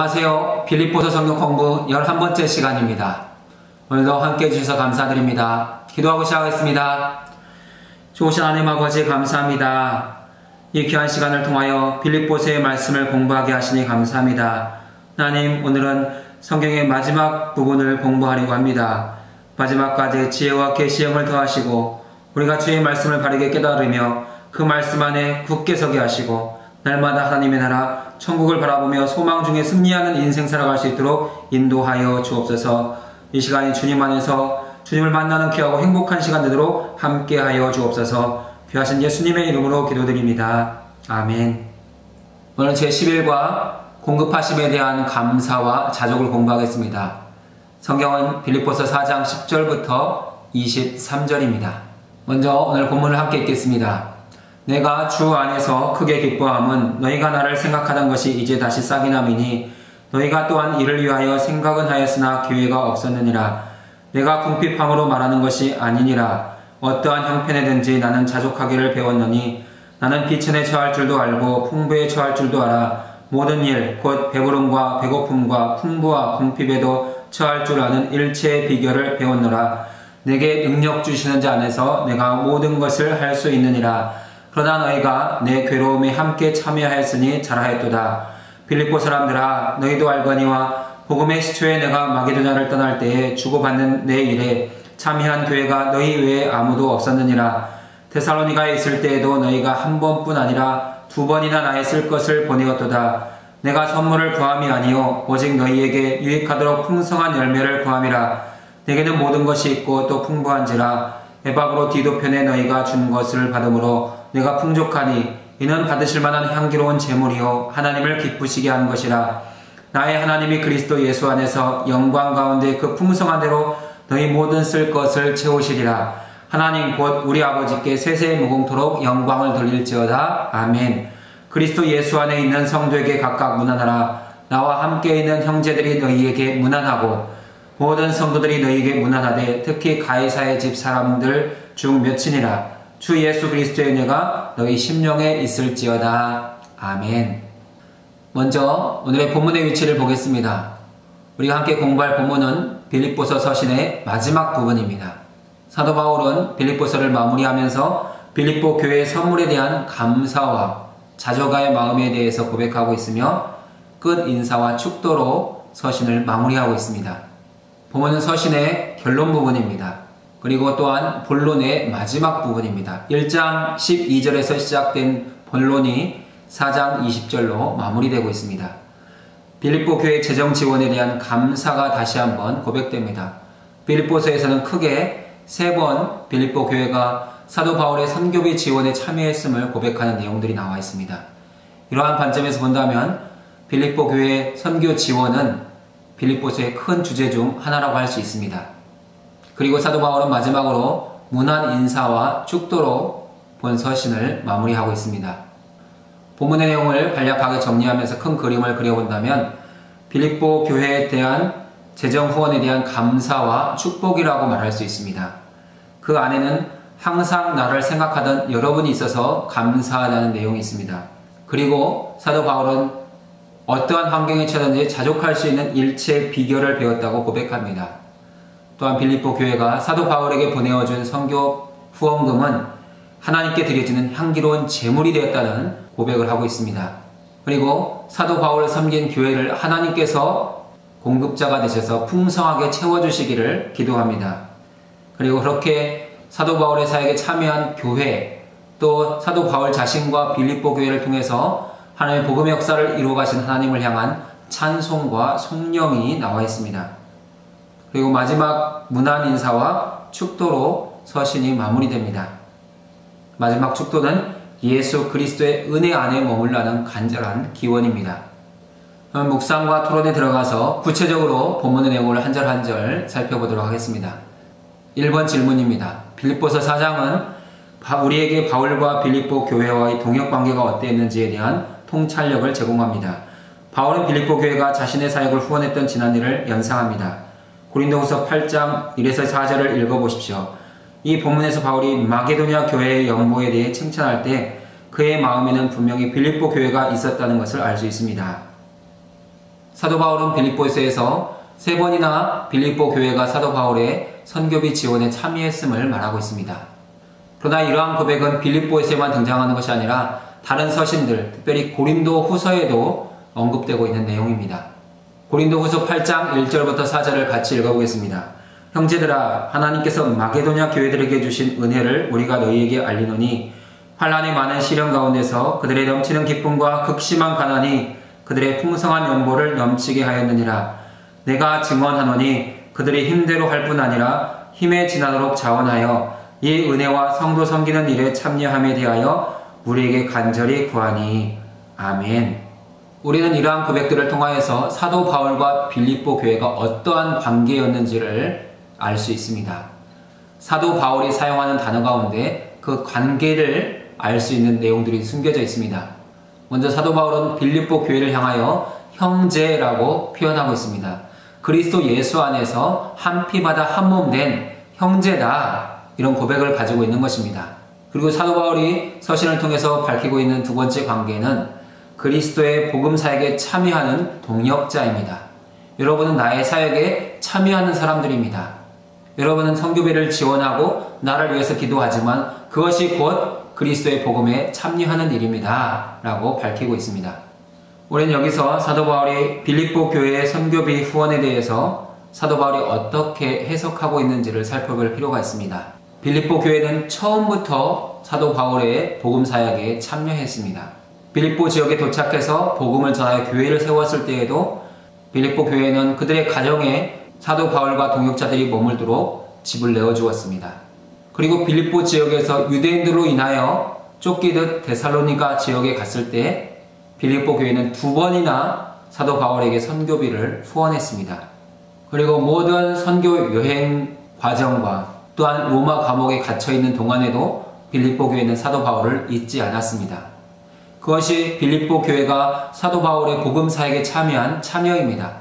안녕하세요. 빌립보서 성경 공부 11번째 시간입니다. 오늘도 함께 해주셔서 감사드립니다. 기도하고 시작하겠습니다. 좋으신 하나님 아버지 감사합니다. 이 귀한 시간을 통하여 빌립보서의 말씀을 공부하게 하시니 감사합니다. 하나님, 오늘은 성경의 마지막 부분을 공부하려고 합니다. 마지막까지 지혜와 계시형을 더하시고 우리가 주의 말씀을 바르게 깨달으며 그 말씀 안에 굳게 서게 하시고 날마다 하나님의 나라 천국을 바라보며 소망 중에 승리하는 인생 살아갈 수 있도록 인도하여 주옵소서. 이 시간이 주님 안에서 주님을 만나는 귀하고 행복한 시간 되도록 함께하여 주옵소서. 귀하신 예수님의 이름으로 기도드립니다. 아멘. 오늘 제11과 공급하심에 대한 감사와 자족을 공부하겠습니다. 성경은 빌립보서 4장 10절부터 23절입니다. 먼저 오늘 본문을 함께 읽겠습니다. 내가 주 안에서 크게 기뻐함은 너희가 나를 생각하던 것이 이제 다시 싹이 남이니 너희가 또한 이를 위하여 생각은 하였으나 기회가 없었느니라. 내가 궁핍함으로 말하는 것이 아니니라. 어떠한 형편에든지 나는 자족하기를 배웠노니 나는 비천에 처할 줄도 알고 풍부에 처할 줄도 알아. 모든 일 곧 배부름과 배고픔과 풍부와 궁핍에도 처할 줄 아는 일체의 비결을 배웠노라. 내게 능력 주시는 자 안에서 내가 모든 것을 할 수 있느니라. 그러나 너희가 내 괴로움에 함께 참여하였으니 잘하였도다. 빌립보 사람들아, 너희도 알거니와 복음의 시초에 내가 마게도냐를 떠날 때에 주고받는 내 일에 참여한 교회가 너희 외에 아무도 없었느니라. 데살로니가에 있을 때에도 너희가 한 번뿐 아니라 두 번이나 나의 쓸 것을 보내었도다. 내가 선물을 구함이 아니요 오직 너희에게 유익하도록 풍성한 열매를 구함이라. 내게는 모든 것이 있고 또 풍부한지라. 에바브로 디도 편에 너희가 준 것을 받음으로 내가 풍족하니 이는 받으실 만한 향기로운 제물이요 하나님을 기쁘시게 한 것이라. 나의 하나님이 그리스도 예수 안에서 영광 가운데 그 풍성한 대로 너희 모든 쓸 것을 채우시리라. 하나님 곧 우리 아버지께 세세 무궁토록 영광을 돌릴지어다. 아멘. 그리스도 예수 안에 있는 성도에게 각각 문안하라. 나와 함께 있는 형제들이 너희에게 문안하고 모든 성도들이 너희에게 문안하되 특히 가이사의 집 사람들 중 몇이니라. 주 예수 그리스도의 은혜가 너희 심령에 있을지어다. 아멘. 먼저 오늘의 본문의 위치를 보겠습니다. 우리가 함께 공부할 본문은 빌립보서 서신의 마지막 부분입니다. 사도 바울은 빌립보서를 마무리하면서 빌립보 교회의 선물에 대한 감사와 자족의 마음에 대해서 고백하고 있으며 끝 인사와 축도로 서신을 마무리하고 있습니다. 본문은 서신의 결론 부분입니다. 그리고 또한 본론의 마지막 부분입니다. 1장 12절에서 시작된 본론이 4장 20절로 마무리되고 있습니다. 빌립보 교회 재정 지원에 대한 감사가 다시 한번 고백됩니다. 빌립보서에서는 크게 3번 빌립보 교회가 사도 바울의 선교비 지원에 참여했음을 고백하는 내용들이 나와 있습니다. 이러한 관점에서 본다면 빌립보 교회의 선교 지원은 빌립보서의 큰 주제 중 하나라고 할 수 있습니다. 그리고 사도 바울은 마지막으로 문안 인사와 축도로 본 서신을 마무리하고 있습니다. 본문의 내용을 간략하게 정리하면서 큰 그림을 그려본다면 빌립보 교회에 대한 재정 후원에 대한 감사와 축복이라고 말할 수 있습니다. 그 안에는 항상 나를 생각하던 여러분이 있어서 감사하다는 내용이 있습니다. 그리고 사도 바울은 어떠한 환경에 처하든지 자족할 수 있는 일체의 비결을 배웠다고 고백합니다. 또한 빌립보 교회가 사도 바울에게 보내어준 선교 후원금은 하나님께 드려지는 향기로운 제물이 되었다는 고백을 하고 있습니다. 그리고 사도 바울을 섬긴 교회를 하나님께서 공급자가 되셔서 풍성하게 채워주시기를 기도합니다. 그리고 그렇게 사도 바울의 사역에 참여한 교회, 또 사도 바울 자신과 빌립보 교회를 통해서 하나님의 복음의 역사를 이루어가신 하나님을 향한 찬송과 송영이 나와 있습니다. 그리고 마지막 문안 인사와 축도로 서신이 마무리됩니다. 마지막 축도는 예수 그리스도의 은혜 안에 머물라는 간절한 기원입니다. 묵상과 토론에 들어가서 구체적으로 본문의 내용을 한 절 한 절 살펴보도록 하겠습니다. 1번 질문입니다. 빌립보서 4장은 우리에게 바울과 빌립보 교회와의 동역관계가 어땠는지에 대한 통찰력을 제공합니다. 바울은 빌립보 교회가 자신의 사역을 후원했던 지난 일을 연상합니다. 고린도후서 8장 1에서 4절을 읽어보십시오. 이 본문에서 바울이 마게도냐 교회의 영모에 대해 칭찬할 때 그의 마음에는 분명히 빌립보 교회가 있었다는 것을 알 수 있습니다. 사도 바울은 빌립보서에서 3번이나 빌립보 교회가 사도 바울의 선교비 지원에 참여했음을 말하고 있습니다. 그러나 이러한 고백은 빌립보에서만 등장하는 것이 아니라 다른 서신들, 특별히 고린도 후서에도 언급되고 있는 내용입니다. 고린도 후서 8장 1절부터 4절을 같이 읽어보겠습니다. 형제들아, 하나님께서 마게도냐 교회들에게 주신 은혜를 우리가 너희에게 알리노니 환난의 많은 시련 가운데서 그들의 넘치는 기쁨과 극심한 가난이 그들의 풍성한 연보를 넘치게 하였느니라. 내가 증언하노니 그들이 힘대로 할 뿐 아니라 힘에 지나도록 자원하여 이 은혜와 성도 섬기는 일에 참여함에 대하여 우리에게 간절히 구하니. 아멘. 우리는 이러한 고백들을 통하여서 사도 바울과 빌립보 교회가 어떠한 관계였는지를 알 수 있습니다. 사도 바울이 사용하는 단어 가운데 그 관계를 알 수 있는 내용들이 숨겨져 있습니다. 먼저 사도 바울은 빌립보 교회를 향하여 형제라고 표현하고 있습니다. 그리스도 예수 안에서 한 피바다 한 몸 된 형제다, 이런 고백을 가지고 있는 것입니다. 그리고 사도 바울이 서신을 통해서 밝히고 있는 두 번째 관계는 그리스도의 복음 사역에 참여하는 동역자입니다. 여러분은 나의 사역에 참여하는 사람들입니다. 여러분은 선교비를 지원하고 나를 위해서 기도하지만 그것이 곧 그리스도의 복음에 참여하는 일입니다 라고 밝히고 있습니다. 우리는 여기서 사도 바울이 빌립보 교회의 선교비 후원에 대해서 사도 바울이 어떻게 해석하고 있는지를 살펴볼 필요가 있습니다. 빌립보 교회는 처음부터 사도 바울의 복음 사역에 참여했습니다. 빌립보 지역에 도착해서 복음을 전하여 교회를 세웠을 때에도 빌립보 교회는 그들의 가정에 사도 바울과 동역자들이 머물도록 집을 내어주었습니다. 그리고 빌립보 지역에서 유대인들로 인하여 쫓기듯 데살로니가 지역에 갔을 때 빌립보 교회는 2번이나 사도 바울에게 선교비를 후원했습니다. 그리고 모든 선교 여행 과정과 또한 로마 감옥에 갇혀있는 동안에도 빌립보 교회는 사도 바울을 잊지 않았습니다. 그것이 빌립보 교회가 사도 바울의 복음 사역에 참여한 참여입니다.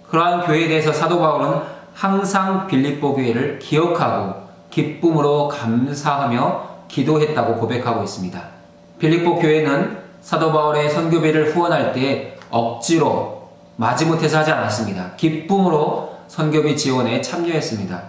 그러한 교회에 대해서 사도 바울은 항상 빌립보 교회를 기억하고 기쁨으로 감사하며 기도했다고 고백하고 있습니다. 빌립보 교회는 사도 바울의 선교비를 후원할 때 억지로 마지못해서 하지 않았습니다. 기쁨으로 선교비 지원에 참여했습니다.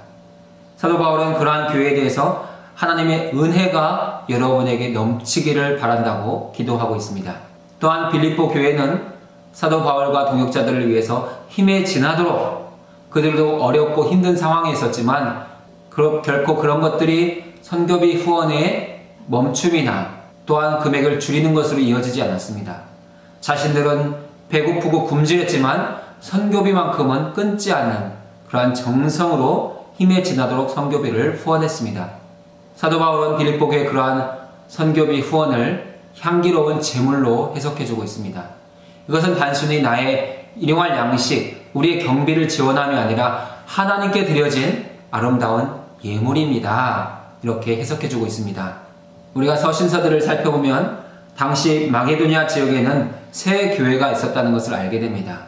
사도 바울은 그러한 교회에 대해서 하나님의 은혜가 여러분에게 넘치기를 바란다고 기도하고 있습니다. 또한 빌립보 교회는 사도 바울과 동역자들을 위해서 힘에 지나도록, 그들도 어렵고 힘든 상황에 있었지만 결코 그런 것들이 선교비 후원의 멈춤이나 또한 금액을 줄이는 것으로 이어지지 않았습니다. 자신들은 배고프고 굶주렸지만 선교비만큼은 끊지 않는 그러한 정성으로 힘에 지나도록 선교비를 후원했습니다. 사도 바울은 빌립보 교회의 그러한 선교비 후원을 향기로운 제물로 해석해주고 있습니다. 이것은 단순히 나의 일용할 양식, 우리의 경비를 지원함이 아니라 하나님께 드려진 아름다운 예물입니다. 이렇게 해석해주고 있습니다. 우리가 서신서들을 살펴보면 당시 마게도냐 지역에는 세 교회가 있었다는 것을 알게 됩니다.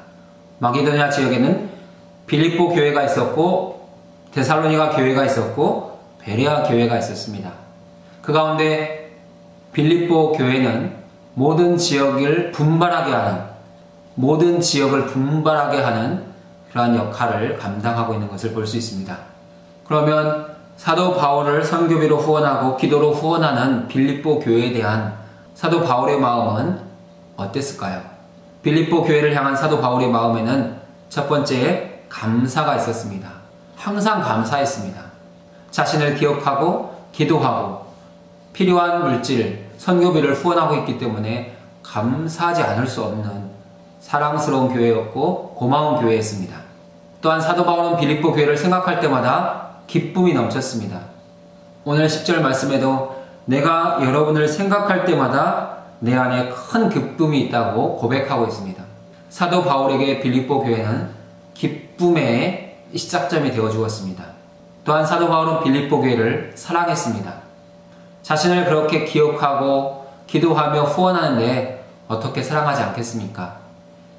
마게도냐 지역에는 빌립보 교회가 있었고 데살로니가 교회가 있었고 베레아 교회가 있었습니다. 그 가운데 빌립보 교회는 모든 지역을 분발하게 하는 그러한 역할을 감당하고 있는 것을 볼 수 있습니다. 그러면 사도 바울을 선교비로 후원하고 기도로 후원하는 빌립보 교회에 대한 사도 바울의 마음은 어땠을까요? 빌립보 교회를 향한 사도 바울의 마음에는 첫 번째, 감사가 있었습니다. 항상 감사했습니다. 자신을 기억하고 기도하고 필요한 물질, 선교비를 후원하고 있기 때문에 감사하지 않을 수 없는 사랑스러운 교회였고 고마운 교회였습니다. 또한 사도 바울은 빌립보 교회를 생각할 때마다 기쁨이 넘쳤습니다. 오늘 10절 말씀에도 내가 여러분을 생각할 때마다 내 안에 큰 기쁨이 있다고 고백하고 있습니다. 사도 바울에게 빌립보 교회는 기쁨의 시작점이 되어 주었습니다. 또한 사도 바울은 빌립보 교회를 사랑했습니다. 자신을 그렇게 기억하고 기도하며 후원하는데 어떻게 사랑하지 않겠습니까?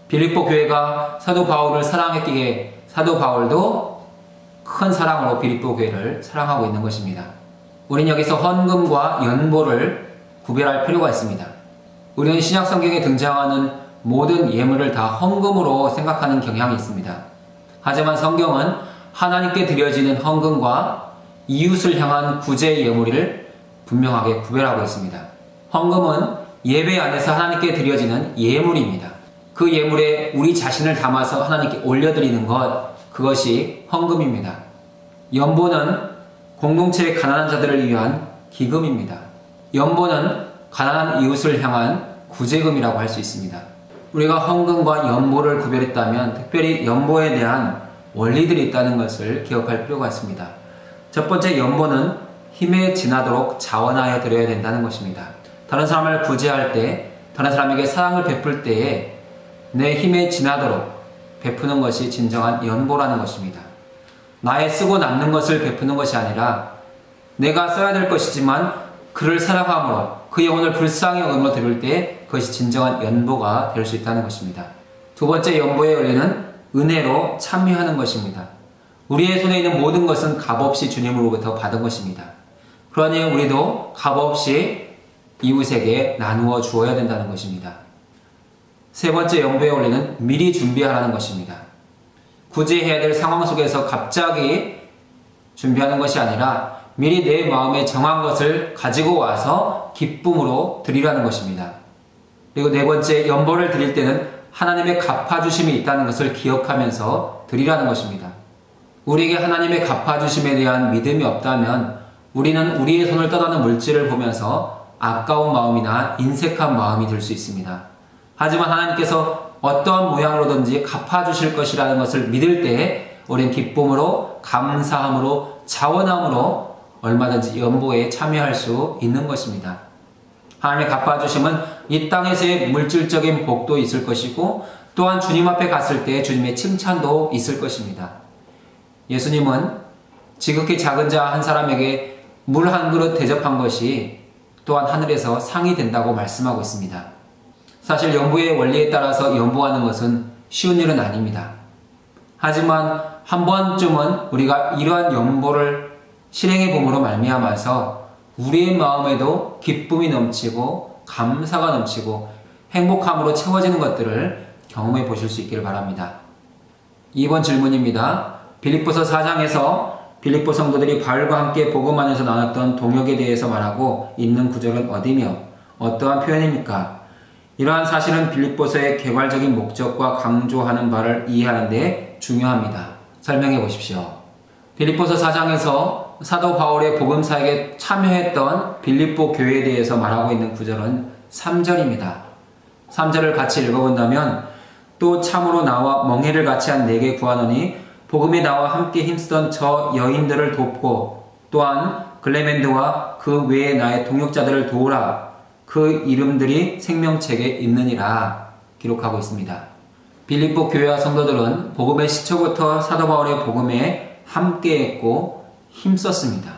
빌립보 교회가 사도 바울을 사랑했기에 사도 바울도 큰 사랑으로 빌립보 교회를 사랑하고 있는 것입니다. 우린 여기서 헌금과 연보를 구별할 필요가 있습니다. 우리는 신약 성경에 등장하는 모든 예물을 다 헌금으로 생각하는 경향이 있습니다. 하지만 성경은 하나님께 드려지는 헌금과 이웃을 향한 구제 예물을 분명하게 구별하고 있습니다. 헌금은 예배 안에서 하나님께 드려지는 예물입니다. 그 예물에 우리 자신을 담아서 하나님께 올려드리는 것, 그것이 헌금입니다. 연보는 공동체의 가난한 자들을 위한 기금입니다. 연보는 가난한 이웃을 향한 구제금이라고 할 수 있습니다. 우리가 헌금과 연보를 구별했다면 특별히 연보에 대한 원리들이 있다는 것을 기억할 필요가 있습니다. 첫 번째, 연보는 힘에 지나도록 자원하여 드려야 된다는 것입니다. 다른 사람을 구제할 때, 다른 사람에게 사랑을 베풀 때에 내 힘에 지나도록 베푸는 것이 진정한 연보라는 것입니다. 나의 쓰고 남는 것을 베푸는 것이 아니라 내가 써야 될 것이지만 그를 사랑함으로 그 영혼을 불쌍히 여김으로 드릴 때 그것이 진정한 연보가 될 수 있다는 것입니다. 두 번째, 연보의 원리는 은혜로 참여하는 것입니다. 우리의 손에 있는 모든 것은 값없이 주님으로부터 받은 것입니다. 그러니 우리도 값없이 이웃에게 나누어 주어야 된다는 것입니다. 세 번째, 연보의 원리는 미리 준비하라는 것입니다. 구제해야 될 상황 속에서 갑자기 준비하는 것이 아니라 미리 내 마음에 정한 것을 가지고 와서 기쁨으로 드리라는 것입니다. 그리고 네 번째, 연보를 드릴 때는 하나님의 갚아주심이 있다는 것을 기억하면서 드리라는 것입니다. 우리에게 하나님의 갚아주심에 대한 믿음이 없다면 우리는 우리의 손을 떠나는 물질을 보면서 아까운 마음이나 인색한 마음이 들 수 있습니다. 하지만 하나님께서 어떠한 모양으로든지 갚아주실 것이라는 것을 믿을 때 우리는 기쁨으로, 감사함으로, 자원함으로 얼마든지 연보에 참여할 수 있는 것입니다. 하나님의 갚아주심은 이 땅에서의 물질적인 복도 있을 것이고 또한 주님 앞에 갔을 때 주님의 칭찬도 있을 것입니다. 예수님은 지극히 작은 자 한 사람에게 물 한 그릇 대접한 것이 또한 하늘에서 상이 된다고 말씀하고 있습니다. 사실 연보의 원리에 따라서 연보하는 것은 쉬운 일은 아닙니다. 하지만 한 번쯤은 우리가 이러한 연보를 실행해 봄으로 말미암아서 우리의 마음에도 기쁨이 넘치고 감사가 넘치고 행복함으로 채워지는 것들을 경험해 보실 수 있기를 바랍니다. 2번 질문입니다. 빌립보서 4장에서 빌립보 성도들이 바울과 함께 복음 안에서 나눴던 동역에 대해서 말하고 있는 구절은 어디며 어떠한 표현입니까? 이러한 사실은 빌립보서의 개괄적인 목적과 강조하는 바를 이해하는 데 중요합니다. 설명해 보십시오. 빌립보서 4장에서 사도 바울의 복음 사역에 참여했던 빌립보 교회에 대해서 말하고 있는 구절은 3절입니다. 3절을 같이 읽어본다면 또 참으로 나와 멍해를 같이 한 내게 구하노니 복음에 나와 함께 힘쓰던 저 여인들을 돕고 또한 글레멘드와 그 외에 나의 동역자들을 도우라. 그 이름들이 생명책에 있느니라 기록하고 있습니다. 빌립보 교회와 성도들은 복음의 시초부터 사도 바울의 복음에 함께했고 힘썼습니다.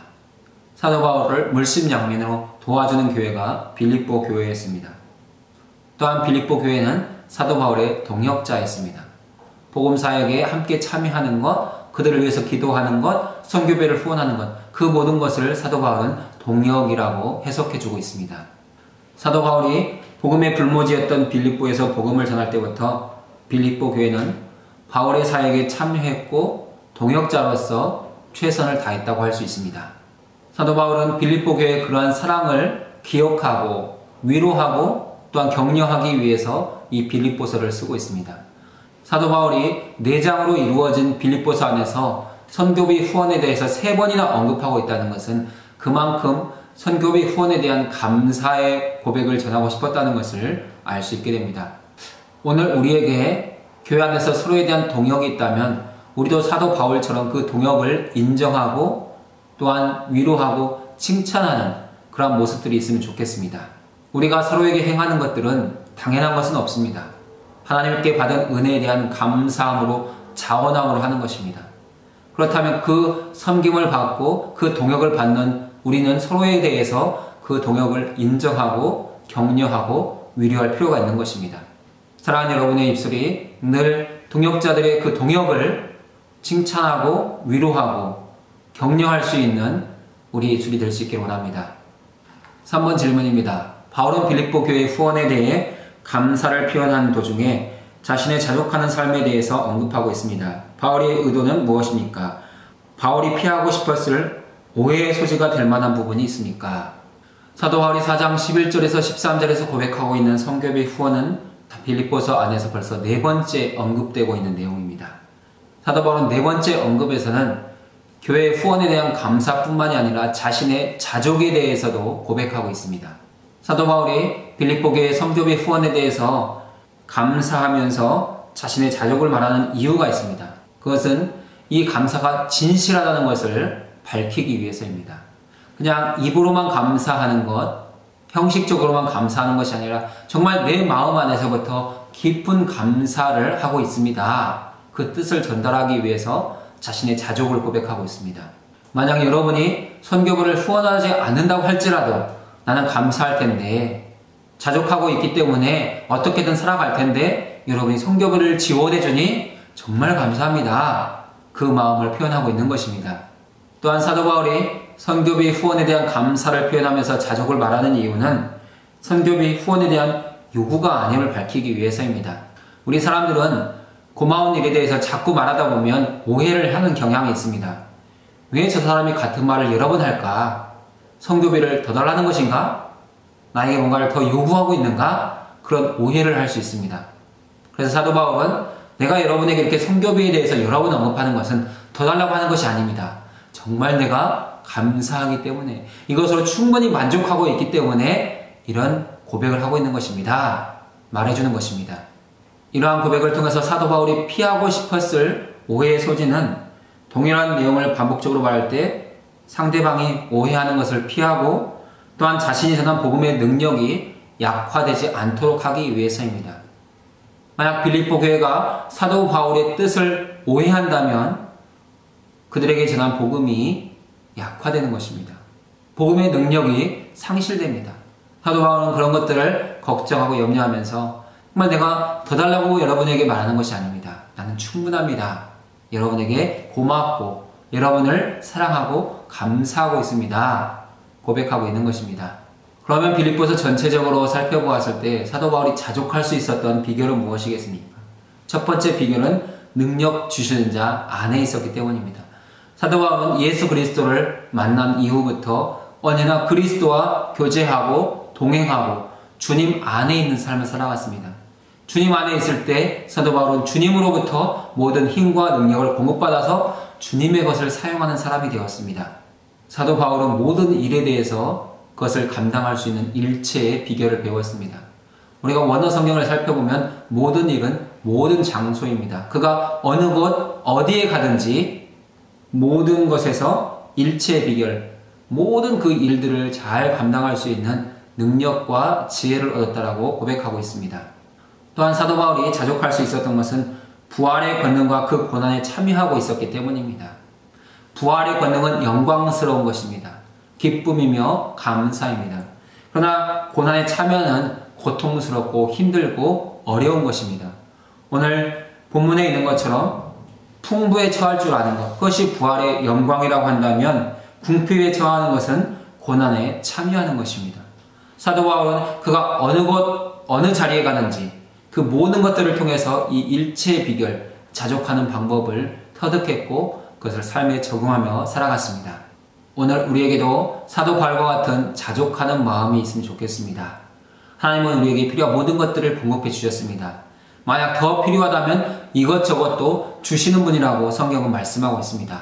사도 바울을 물심양면으로 도와주는 교회가 빌립보 교회였습니다. 또한 빌립보 교회는 사도 바울의 동역자였습니다. 복음 사역에 함께 참여하는 것, 그들을 위해서 기도하는 것, 선교회를 후원하는 것, 그 모든 것을 사도 바울은 동역이라고 해석해주고 있습니다. 사도 바울이 복음의 불모지였던 빌립보에서 복음을 전할 때부터 빌립보 교회는 바울의 사역에 참여했고 동역자로서 최선을 다했다고 할 수 있습니다. 사도 바울은 빌립보 교회의 그러한 사랑을 기억하고 위로하고 또한 격려하기 위해서 이 빌립보서를 쓰고 있습니다. 사도 바울이 4장으로 이루어진 빌립보서 안에서 선교비 후원에 대해서 3번이나 언급하고 있다는 것은 그만큼 선교비 후원에 대한 감사의 고백을 전하고 싶었다는 것을 알 수 있게 됩니다. 오늘 우리에게 교회 안에서 서로에 대한 동역이 있다면 우리도 사도 바울처럼 그 동역을 인정하고 또한 위로하고 칭찬하는 그런 모습들이 있으면 좋겠습니다. 우리가 서로에게 행하는 것들은 당연한 것은 없습니다. 하나님께 받은 은혜에 대한 감사함으로 자원함으로 하는 것입니다. 그렇다면 그 섬김을 받고 그 동역을 받는 우리는 서로에 대해서 그 동역을 인정하고 격려하고 위로할 필요가 있는 것입니다. 사랑하는 여러분의 입술이 늘 동역자들의 그 동역을 칭찬하고 위로하고 격려할 수 있는 우리 입술이 될 수 있기를 원합니다. 3번 질문입니다. 바울은 빌립보 교회 후원에 대해 감사를 표현하는 도중에 자신의 자족하는 삶에 대해서 언급하고 있습니다. 바울의 의도는 무엇입니까? 바울이 피하고 싶었을 오해의 소지가 될 만한 부분이 있습니까? 사도 바울이 4장 11절에서 13절에서 고백하고 있는 성교비 후원은 빌립보서 안에서 벌써 네 번째 언급되고 있는 내용입니다. 사도 바울은 네 번째 언급에서는 교회 후원에 대한 감사뿐만이 아니라 자신의 자족에 대해서도 고백하고 있습니다. 사도 바울이 빌립보 교회 성교비 후원에 대해서 감사하면서 자신의 자족을 말하는 이유가 있습니다. 그것은 이 감사가 진실하다는 것을 밝히기 위해서입니다. 그냥 입으로만 감사하는 것, 형식적으로만 감사하는 것이 아니라 정말 내 마음 안에서부터 깊은 감사를 하고 있습니다. 그 뜻을 전달하기 위해서 자신의 자족을 고백하고 있습니다. 만약 여러분이 선교부를 후원하지 않는다고 할지라도 나는 감사할 텐데, 자족하고 있기 때문에 어떻게든 살아갈 텐데 여러분이 선교부를 지원해 주니 정말 감사합니다. 그 마음을 표현하고 있는 것입니다. 또한 사도 바울이 선교비 후원에 대한 감사를 표현하면서 자족을 말하는 이유는 선교비 후원에 대한 요구가 아님을 밝히기 위해서입니다. 우리 사람들은 고마운 일에 대해서 자꾸 말하다 보면 오해를 하는 경향이 있습니다. 왜 저 사람이 같은 말을 여러 번 할까? 선교비를 더 달라는 것인가? 나에게 뭔가를 더 요구하고 있는가? 그런 오해를 할 수 있습니다. 그래서 사도 바울은 내가 여러분에게 이렇게 선교비에 대해서 여러 번 언급하는 것은 더 달라고 하는 것이 아닙니다. 정말 내가 감사하기 때문에, 이것으로 충분히 만족하고 있기 때문에 이런 고백을 하고 있는 것입니다. 말해주는 것입니다. 이러한 고백을 통해서 사도 바울이 피하고 싶었을 오해의 소지는 동일한 내용을 반복적으로 말할 때 상대방이 오해하는 것을 피하고 또한 자신이 전한 복음의 능력이 약화되지 않도록 하기 위해서입니다. 만약 빌립보 교회가 사도 바울의 뜻을 오해한다면 그들에게 전한 복음이 약화되는 것입니다. 복음의 능력이 상실됩니다. 사도 바울은 그런 것들을 걱정하고 염려하면서 정말 내가 더 달라고 여러분에게 말하는 것이 아닙니다. 나는 충분합니다. 여러분에게 고맙고 여러분을 사랑하고 감사하고 있습니다. 고백하고 있는 것입니다. 그러면 빌립보서 전체적으로 살펴보았을 때 사도 바울이 자족할 수 있었던 비결은 무엇이겠습니까? 첫 번째 비결은 능력 주시는 자 안에 있었기 때문입니다. 사도 바울은 예수 그리스도를 만난 이후부터 언제나 그리스도와 교제하고 동행하고 주님 안에 있는 삶을 살아갔습니다. 주님 안에 있을 때 사도 바울은 주님으로부터 모든 힘과 능력을 공급받아서 주님의 것을 사용하는 사람이 되었습니다. 사도 바울은 모든 일에 대해서 그것을 감당할 수 있는 일체의 비결을 배웠습니다. 우리가 원어 성경을 살펴보면 모든 일은 모든 장소입니다. 그가 어느 곳 어디에 가든지 모든 것에서 일체의 비결, 모든 그 일들을 잘 감당할 수 있는 능력과 지혜를 얻었다라고 고백하고 있습니다. 또한 사도 바울이 자족할 수 있었던 것은 부활의 권능과 그 고난에 참여하고 있었기 때문입니다. 부활의 권능은 영광스러운 것입니다. 기쁨이며 감사입니다. 그러나 고난에 참여는 고통스럽고 힘들고 어려운 것입니다. 오늘 본문에 있는 것처럼 풍부에 처할 줄 아는 것, 그것이 부활의 영광이라고 한다면 궁핍에 처하는 것은 고난에 참여하는 것입니다. 사도 바울은 그가 어느 곳 어느 자리에 가는지 그 모든 것들을 통해서 이 일체의 비결, 자족하는 방법을 터득했고 그것을 삶에 적용하며 살아갔습니다. 오늘 우리에게도 사도 바울과 같은 자족하는 마음이 있으면 좋겠습니다. 하나님은 우리에게 필요한 모든 것들을 공급해 주셨습니다. 만약 더 필요하다면 이것저것도 주시는 분이라고 성경은 말씀하고 있습니다.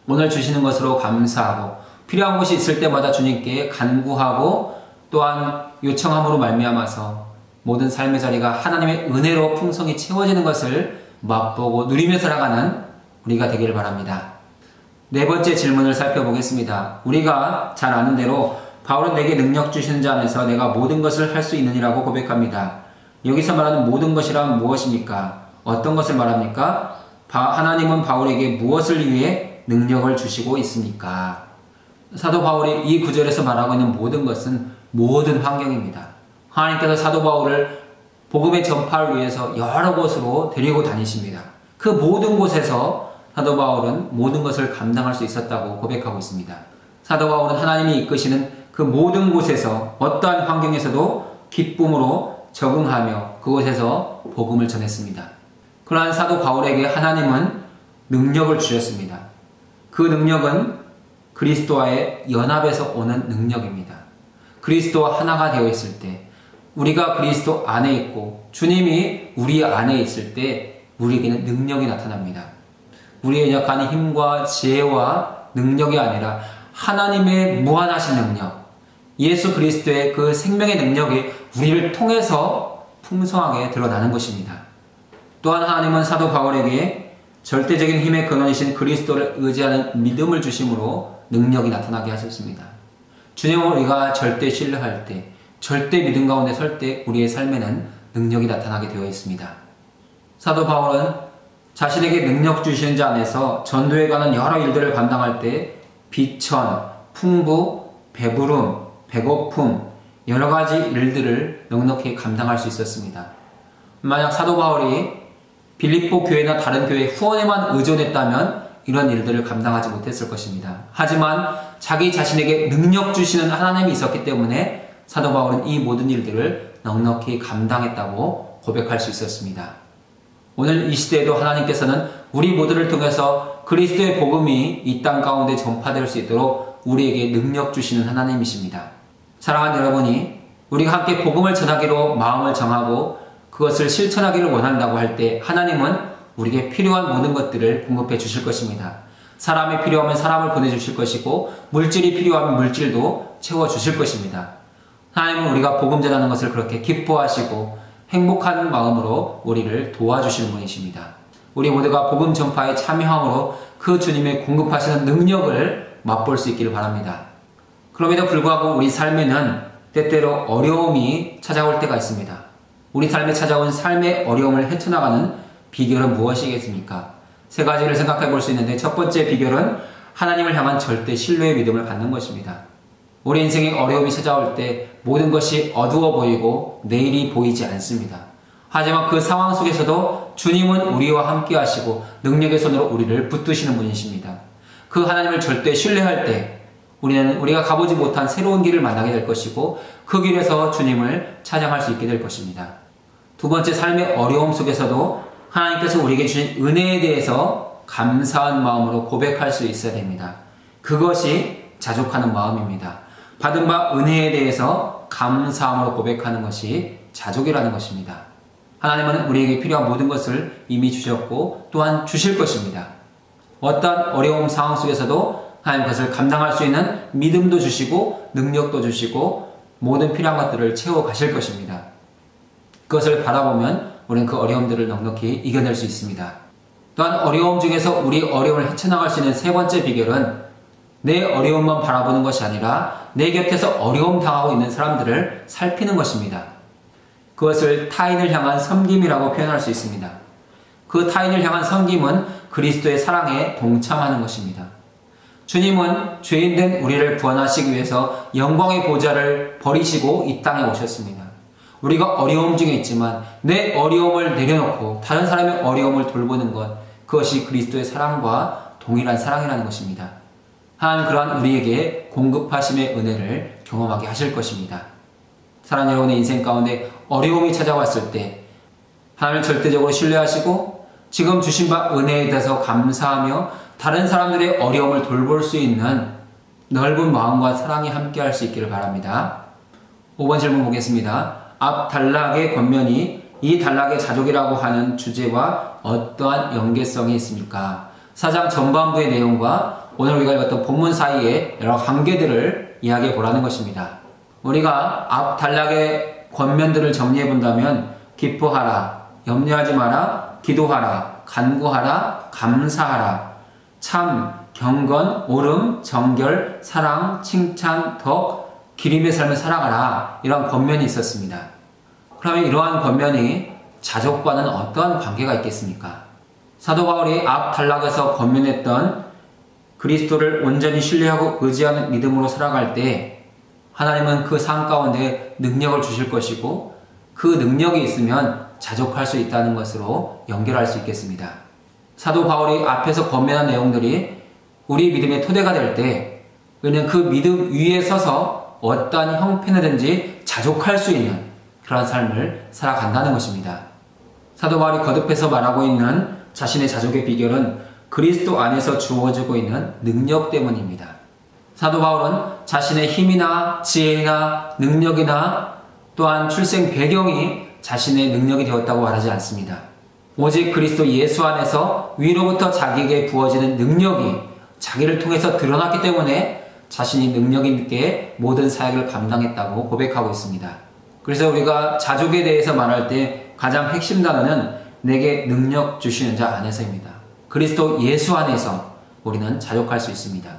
오늘 주시는 것으로 감사하고 필요한 것이 있을 때마다 주님께 간구하고 또한 요청함으로 말미암아서 모든 삶의 자리가 하나님의 은혜로 풍성히 채워지는 것을 맛보고 누리며 살아가는 우리가 되기를 바랍니다. 네 번째 질문을 살펴보겠습니다. 우리가 잘 아는 대로 바울은 내게 능력 주시는 자 안에서 내가 모든 것을 할 수 있느니라고 고백합니다. 여기서 말하는 모든 것이란 무엇입니까? 어떤 것을 말합니까? 하나님은 바울에게 무엇을 위해 능력을 주시고 있습니까? 사도 바울이 이 구절에서 말하고 있는 모든 것은 모든 환경입니다. 하나님께서 사도 바울을 복음의 전파를 위해서 여러 곳으로 데리고 다니십니다. 그 모든 곳에서 사도 바울은 모든 것을 감당할 수 있었다고 고백하고 있습니다. 사도 바울은 하나님이 이끄시는 그 모든 곳에서 어떠한 환경에서도 기쁨으로 적응하며 그곳에서 복음을 전했습니다. 그러한 사도 바울에게 하나님은 능력을 주셨습니다. 그 능력은 그리스도와의 연합에서 오는 능력입니다. 그리스도와 하나가 되어 있을 때, 우리가 그리스도 안에 있고 주님이 우리 안에 있을 때 우리에게는 능력이 나타납니다. 우리의 연약한 힘과 지혜와 능력이 아니라 하나님의 무한하신 능력, 예수 그리스도의 그 생명의 능력이 우리를 통해서 풍성하게 드러나는 것입니다. 또한 하나님은 사도 바울에게 절대적인 힘의 근원이신 그리스도를 의지하는 믿음을 주심으로 능력이 나타나게 하셨습니다. 주님을 우리가 절대 신뢰할 때, 절대 믿음 가운데 설 때 우리의 삶에는 능력이 나타나게 되어 있습니다. 사도 바울은 자신에게 능력 주시는 자 안에서 전도에 관한 여러 일들을 감당할 때 비천, 풍부, 배부름, 배고픔, 여러 가지 일들을 넉넉히 감당할 수 있었습니다. 만약 사도 바울이 빌립보 교회나 다른 교회 후원에만 의존했다면 이런 일들을 감당하지 못했을 것입니다. 하지만 자기 자신에게 능력 주시는 하나님이 있었기 때문에 사도 바울은 이 모든 일들을 넉넉히 감당했다고 고백할 수 있었습니다. 오늘 이 시대에도 하나님께서는 우리 모두를 통해서 그리스도의 복음이 이 땅 가운데 전파될 수 있도록 우리에게 능력 주시는 하나님이십니다. 사랑하는 여러분이 우리가 함께 복음을 전하기로 마음을 정하고 그것을 실천하기를 원한다고 할 때 하나님은 우리에게 필요한 모든 것들을 공급해 주실 것입니다. 사람이 필요하면 사람을 보내주실 것이고 물질이 필요하면 물질도 채워주실 것입니다. 하나님은 우리가 복음 전하는 것을 그렇게 기뻐하시고 행복한 마음으로 우리를 도와주시는 분이십니다. 우리 모두가 복음 전파에 참여함으로 그 주님의 공급하시는 능력을 맛볼 수 있기를 바랍니다. 그럼에도 불구하고 우리 삶에는 때때로 어려움이 찾아올 때가 있습니다. 우리 삶에 찾아온 삶의 어려움을 헤쳐나가는 비결은 무엇이겠습니까? 세 가지를 생각해 볼 수 있는데 첫 번째 비결은 하나님을 향한 절대 신뢰의 믿음을 갖는 것입니다. 우리 인생에 어려움이 찾아올 때 모든 것이 어두워 보이고 내일이 보이지 않습니다. 하지만 그 상황 속에서도 주님은 우리와 함께 하시고 능력의 손으로 우리를 붙드시는 분이십니다. 그 하나님을 절대 신뢰할 때 우리는 우리가 가보지 못한 새로운 길을 만나게 될 것이고 그 길에서 주님을 찬양할 수 있게 될 것입니다. 두 번째, 삶의 어려움 속에서도 하나님께서 우리에게 주신 은혜에 대해서 감사한 마음으로 고백할 수 있어야 됩니다. 그것이 자족하는 마음입니다. 받은 바 은혜에 대해서 감사함으로 고백하는 것이 자족이라는 것입니다. 하나님은 우리에게 필요한 모든 것을 이미 주셨고 또한 주실 것입니다. 어떠한 어려움 상황 속에서도 하나님 그것을 감당할 수 있는 믿음도 주시고 능력도 주시고 모든 필요한 것들을 채워 가실 것입니다. 그것을 바라보면 우리는 그 어려움들을 넉넉히 이겨낼 수 있습니다. 또한 어려움 중에서 우리 어려움을 헤쳐나갈 수 있는 세 번째 비결은 내 어려움만 바라보는 것이 아니라 내 곁에서 어려움 당하고 있는 사람들을 살피는 것입니다. 그것을 타인을 향한 섬김이라고 표현할 수 있습니다. 그 타인을 향한 섬김은 그리스도의 사랑에 동참하는 것입니다. 주님은 죄인된 우리를 구원하시기 위해서 영광의 보좌를 버리시고 이 땅에 오셨습니다. 우리가 어려움 중에 있지만 내 어려움을 내려놓고 다른 사람의 어려움을 돌보는 것, 그것이 그리스도의 사랑과 동일한 사랑이라는 것입니다. 하나님 그러한 우리에게 공급하심의 은혜를 경험하게 하실 것입니다. 사랑하는 여러분의 인생 가운데 어려움이 찾아왔을 때 하나님을 절대적으로 신뢰하시고 지금 주신 바 은혜에 대해서 감사하며 다른 사람들의 어려움을 돌볼 수 있는 넓은 마음과 사랑이 함께할 수 있기를 바랍니다. 5번 질문 보겠습니다. 앞 단락의 권면이 이 단락의 자족이라고 하는 주제와 어떠한 연계성이 있습니까? 4장 전반부의 내용과 오늘 우리가 읽었던 본문 사이에 여러 관계들을 이야기해 보라는 것입니다. 우리가 앞 단락의 권면들을 정리해 본다면 기뻐하라, 염려하지 마라, 기도하라, 간구하라, 감사하라, 참, 경건, 옳음, 정결, 사랑, 칭찬, 덕, 기림의 삶을 살아가라, 이런 권면이 있었습니다. 그러면 이러한 권면이 자족과는 어떠한 관계가 있겠습니까? 사도 바울이 앞 단락에서 권면했던 그리스도를 온전히 신뢰하고 의지하는 믿음으로 살아갈 때 하나님은 그 삶 가운데 능력을 주실 것이고 그 능력이 있으면 자족할 수 있다는 것으로 연결할 수 있겠습니다. 사도 바울이 앞에서 권면한 내용들이 우리 믿음의 토대가 될 때 우리는 그 믿음 위에 서서 어떠한 형편이든지 자족할 수 있는 그러한 삶을 살아간다는 것입니다. 사도 바울이 거듭해서 말하고 있는 자신의 자족의 비결은 그리스도 안에서 주어지고 있는 능력 때문입니다. 사도 바울은 자신의 힘이나 지혜나 능력이나 또한 출생 배경이 자신의 능력이 되었다고 말하지 않습니다. 오직 그리스도 예수 안에서 위로부터 자기에게 부어지는 능력이 자기를 통해서 드러났기 때문에 자신이 능력 있게 모든 사역을 감당했다고 고백하고 있습니다. 그래서 우리가 자족에 대해서 말할 때 가장 핵심 단어는 내게 능력 주시는 자 안에서입니다. 그리스도 예수 안에서 우리는 자족할 수 있습니다.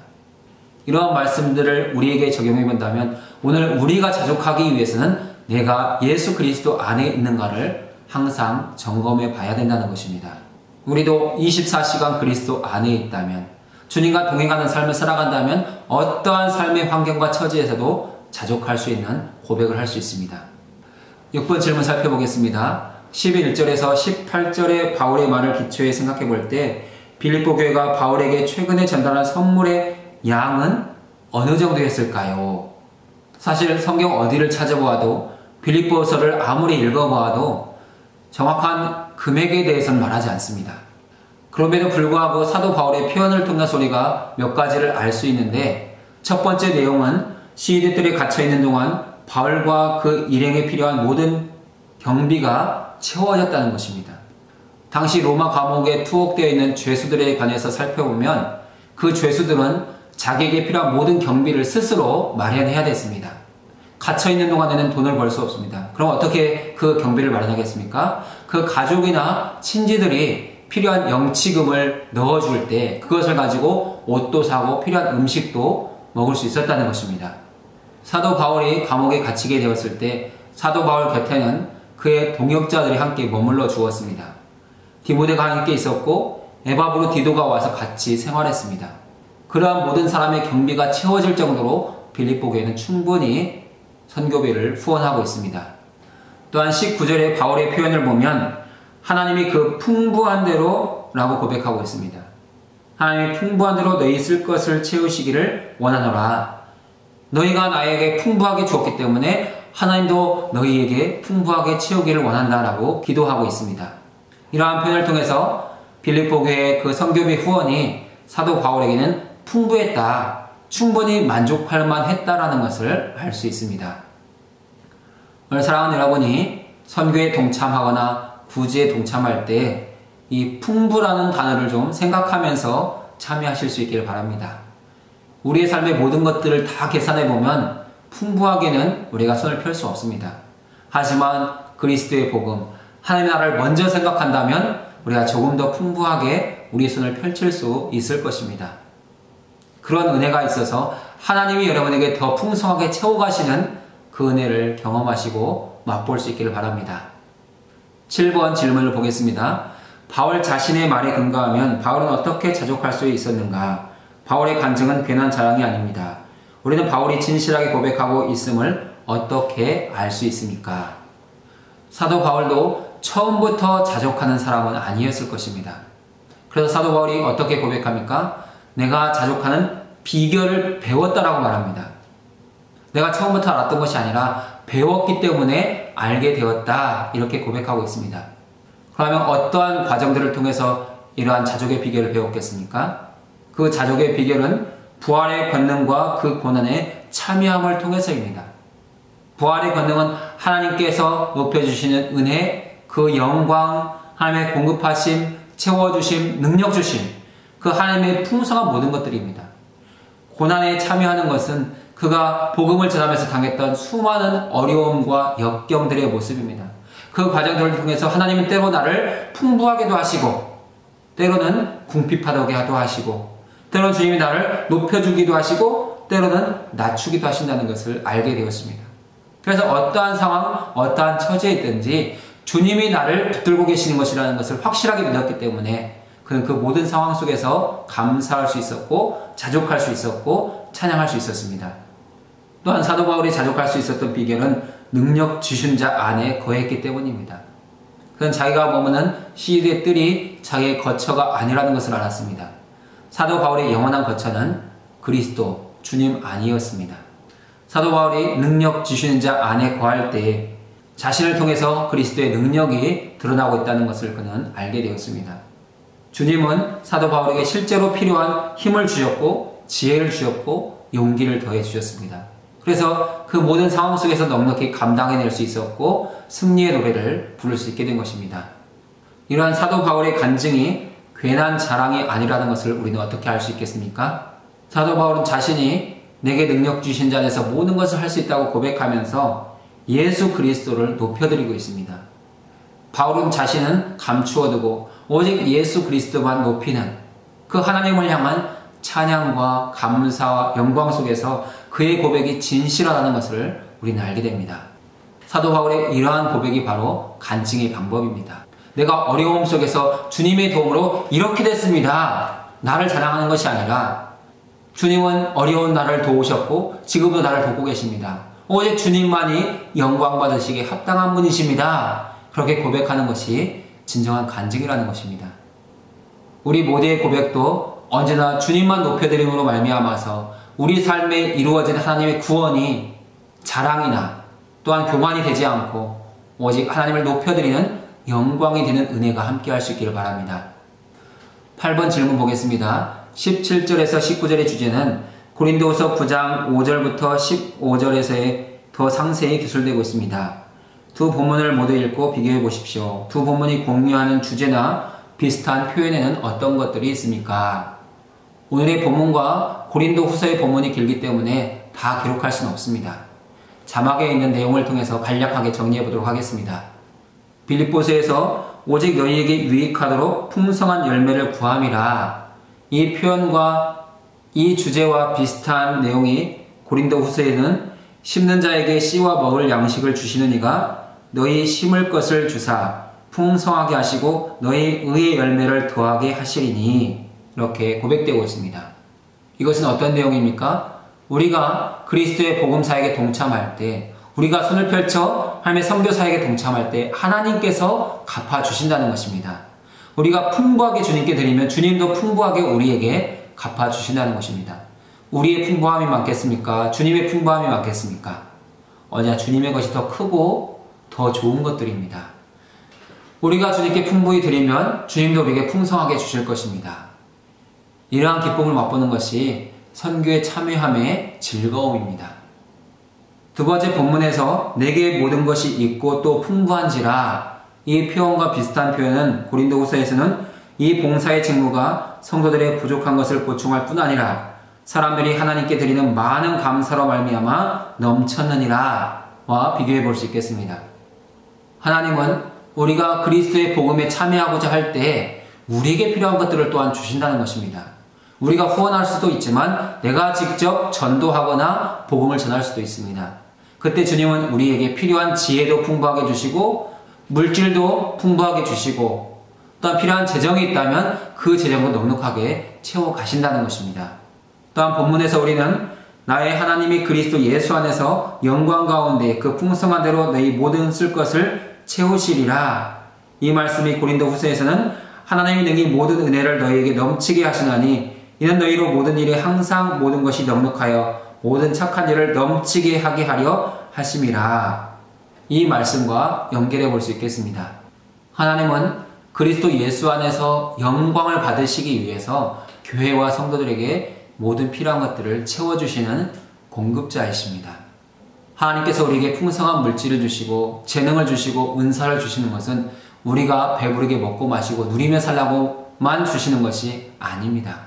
이러한 말씀들을 우리에게 적용해 본다면 오늘 우리가 자족하기 위해서는 내가 예수 그리스도 안에 있는가를 항상 점검해 봐야 된다는 것입니다. 우리도 24시간 그리스도 안에 있다면, 주님과 동행하는 삶을 살아간다면 어떠한 삶의 환경과 처지에서도 자족할 수 있는 고백을 할 수 있습니다. 6번 질문 살펴보겠습니다. 11절에서 18절의 바울의 말을 기초에 생각해 볼 때 빌립보 교회가 바울에게 최근에 전달한 선물의 양은 어느 정도였을까요? 사실 성경 어디를 찾아보아도 빌립보서를 아무리 읽어보아도 정확한 금액에 대해서는 말하지 않습니다. 그럼에도 불구하고 사도 바울의 표현을 통해서 우리가 몇 가지를 알 수 있는데, 첫 번째 내용은 시위대들이 갇혀있는 동안 바울과 그 일행에 필요한 모든 경비가 채워졌다는 것입니다. 당시 로마 감옥에 투옥되어 있는 죄수들에 관해서 살펴보면 그 죄수들은 자기에게 필요한 모든 경비를 스스로 마련해야 됐습니다. 갇혀있는 동안에는 돈을 벌 수 없습니다. 그럼 어떻게 그 경비를 마련하겠습니까? 그 가족이나 친지들이 필요한 영치금을 넣어줄 때 그것을 가지고 옷도 사고 필요한 음식도 먹을 수 있었다는 것입니다. 사도 바울이 감옥에 갇히게 되었을 때 사도 바울 곁에는 그의 동역자들이 함께 머물러 주었습니다. 디모데가 함께 있었고 에바브로 디도가 와서 같이 생활했습니다. 그러한 모든 사람의 경비가 채워질 정도로 빌립보 교회는 충분히 선교비를 후원하고 있습니다. 또한 19절의 바울의 표현을 보면 하나님이 그 풍부한 대로 라고 고백하고 있습니다. 하나님이 풍부한 대로 너희 쓸 것을 채우시기를 원하노라. 너희가 나에게 풍부하게 주었기 때문에 하나님도 너희에게 풍부하게 채우기를 원한다라고 기도하고 있습니다. 이러한 표현을 통해서 빌립보 교회의 그 선교비 후원이 사도 바울에게는 풍부했다, 충분히 만족할 만했다라는 것을 알 수 있습니다. 오늘 사랑하는 여러분이 선교에 동참하거나 구제에 동참할 때 이 풍부라는 단어를 좀 생각하면서 참여하실 수 있기를 바랍니다. 우리의 삶의 모든 것들을 다 계산해 보면 풍부하게는 우리가 손을 펼 수 없습니다. 하지만 그리스도의 복음, 하나님의 나라를 먼저 생각한다면 우리가 조금 더 풍부하게 우리의 손을 펼칠 수 있을 것입니다. 그런 은혜가 있어서 하나님이 여러분에게 더 풍성하게 채워가시는 그 은혜를 경험하시고 맛볼 수 있기를 바랍니다. 7번 질문을 보겠습니다. 바울 자신의 말에 근거하면 바울은 어떻게 자족할 수 있었는가? 바울의 간증은 괜한 자랑이 아닙니다. 우리는 바울이 진실하게 고백하고 있음을 어떻게 알 수 있습니까? 사도 바울도 처음부터 자족하는 사람은 아니었을 것입니다. 그래서 사도 바울이 어떻게 고백합니까? 내가 자족하는 비결을 배웠다라고 말합니다. 내가 처음부터 알았던 것이 아니라 배웠기 때문에 알게 되었다, 이렇게 고백하고 있습니다. 그러면 어떠한 과정들을 통해서 이러한 자족의 비결을 배웠겠습니까? 그 자족의 비결은 부활의 권능과 그 고난에 참여함을 통해서입니다. 부활의 권능은 하나님께서 높여주시는 은혜, 그 영광, 하나님의 공급하심, 채워주심, 능력 주심, 그 하나님의 풍성한 모든 것들입니다. 고난에 참여하는 것은 그가 복음을 전하면서 당했던 수많은 어려움과 역경들의 모습입니다. 그 과정들을 통해서 하나님은 때로 나를 풍부하게도 하시고, 때로는 궁핍하게 하시고, 때로는 주님이 나를 높여주기도 하시고, 때로는 낮추기도 하신다는 것을 알게 되었습니다. 그래서 어떠한 상황, 어떠한 처지에 있든지 주님이 나를 붙들고 계시는 것이라는 것을 확실하게 믿었기 때문에 그는 그 모든 상황 속에서 감사할 수 있었고, 자족할 수 있었고, 찬양할 수 있었습니다. 또한 사도 바울이 자족할 수 있었던 비결은 능력 주신 자 안에 거했기 때문입니다. 그는 자기가 머무는 시대의 뜰이 자기의 거처가 아니라는 것을 알았습니다. 사도 바울의 영원한 거처는 그리스도, 주님 아니었습니다. 사도 바울이 능력 주시는 자 안에 거할 때 자신을 통해서 그리스도의 능력이 드러나고 있다는 것을 그는 알게 되었습니다. 주님은 사도 바울에게 실제로 필요한 힘을 주셨고 지혜를 주셨고 용기를 더해 주셨습니다. 그래서 그 모든 상황 속에서 넉넉히 감당해낼 수 있었고 승리의 노래를 부를 수 있게 된 것입니다. 이러한 사도 바울의 간증이 괜한 자랑이 아니라는 것을 우리는 어떻게 알 수 있겠습니까? 사도 바울은 자신이 내게 능력 주신 자 안에서 모든 것을 할 수 있다고 고백하면서 예수 그리스도를 높여드리고 있습니다. 바울은 자신은 감추어두고 오직 예수 그리스도만 높이는 그 하나님을 향한 찬양과 감사와 영광 속에서 그의 고백이 진실하다는 것을 우리는 알게 됩니다. 사도 바울의 이러한 고백이 바로 간증의 방법입니다. 내가 어려움 속에서 주님의 도움으로 이렇게 됐습니다. 나를 자랑하는 것이 아니라 주님은 어려운 나를 도우셨고 지금도 나를 돕고 계십니다. 오직 주님만이 영광 받으시기에 합당한 분이십니다. 그렇게 고백하는 것이 진정한 간증이라는 것입니다. 우리 모두의 고백도 언제나 주님만 높여드림으로 말미암아서 우리 삶에 이루어진 하나님의 구원이 자랑이나 또한 교만이 되지 않고 오직 하나님을 높여드리는 영광이 되는 은혜가 함께할 수 있기를 바랍니다. 8번 질문 보겠습니다. 17절에서 19절의 주제는 고린도후서 9장 5절부터 15절에서의 더 상세히 기술되고 있습니다. 두 본문을 모두 읽고 비교해 보십시오. 두 본문이 공유하는 주제나 비슷한 표현에는 어떤 것들이 있습니까? 오늘의 본문과 고린도후서의 본문이 길기 때문에 다 기록할 수는 없습니다. 자막에 있는 내용을 통해서 간략하게 정리해 보도록 하겠습니다. 빌립보서에서 오직 너희에게 유익하도록 풍성한 열매를 구함이라. 이 표현과 이 주제와 비슷한 내용이 고린도후서에는 심는 자에게 씨와 먹을 양식을 주시는 이가 너희 심을 것을 주사 풍성하게 하시고 너희 의의 열매를 더하게 하시리니, 이렇게 고백되고 있습니다. 이것은 어떤 내용입니까? 우리가 그리스도의 복음사역에 동참할 때, 우리가 손을 펼쳐 하나님의 선교사역에 동참할 때 하나님께서 갚아주신다는 것입니다. 우리가 풍부하게 주님께 드리면 주님도 풍부하게 우리에게 갚아주신다는 것입니다. 우리의 풍부함이 많겠습니까? 주님의 풍부함이 많겠습니까? 언제나 주님의 것이 더 크고 더 좋은 것들입니다. 우리가 주님께 풍부히 드리면 주님도 우리에게 풍성하게 주실 것입니다. 이러한 기쁨을 맛보는 것이 선교에 참여함의 즐거움입니다. 두 번째 본문에서 내게 모든 것이 있고 또 풍부한지라, 이 표현과 비슷한 표현은 고린도후서에서는 이 봉사의 직무가 성도들의 부족한 것을 보충할 뿐 아니라 사람들이 하나님께 드리는 많은 감사로 말미암아 넘쳤느니라 와 비교해 볼 수 있겠습니다. 하나님은 우리가 그리스도의 복음에 참여하고자 할 때 우리에게 필요한 것들을 또한 주신다는 것입니다. 우리가 후원할 수도 있지만 내가 직접 전도하거나 복음을 전할 수도 있습니다. 그때 주님은 우리에게 필요한 지혜도 풍부하게 주시고 물질도 풍부하게 주시고 또한 필요한 재정이 있다면 그 재정도 넉넉하게 채워 가신다는 것입니다. 또한 본문에서 우리는 나의 하나님이 그리스도 예수 안에서 영광 가운데 그 풍성한 대로 너희 모든 쓸 것을 채우시리라. 이 말씀이 고린도후서에서는 하나님이 능히 모든 은혜를 너희에게 넘치게 하시나니 이는 너희로 모든 일에 항상 모든 것이 넉넉하여 모든 착한 일을 넘치게 하게 하려 하심이라. 이 말씀과 연결해 볼 수 있겠습니다. 하나님은 그리스도 예수 안에서 영광을 받으시기 위해서 교회와 성도들에게 모든 필요한 것들을 채워주시는 공급자이십니다. 하나님께서 우리에게 풍성한 물질을 주시고 재능을 주시고 은사를 주시는 것은 우리가 배부르게 먹고 마시고 누리며 살라고만 주시는 것이 아닙니다.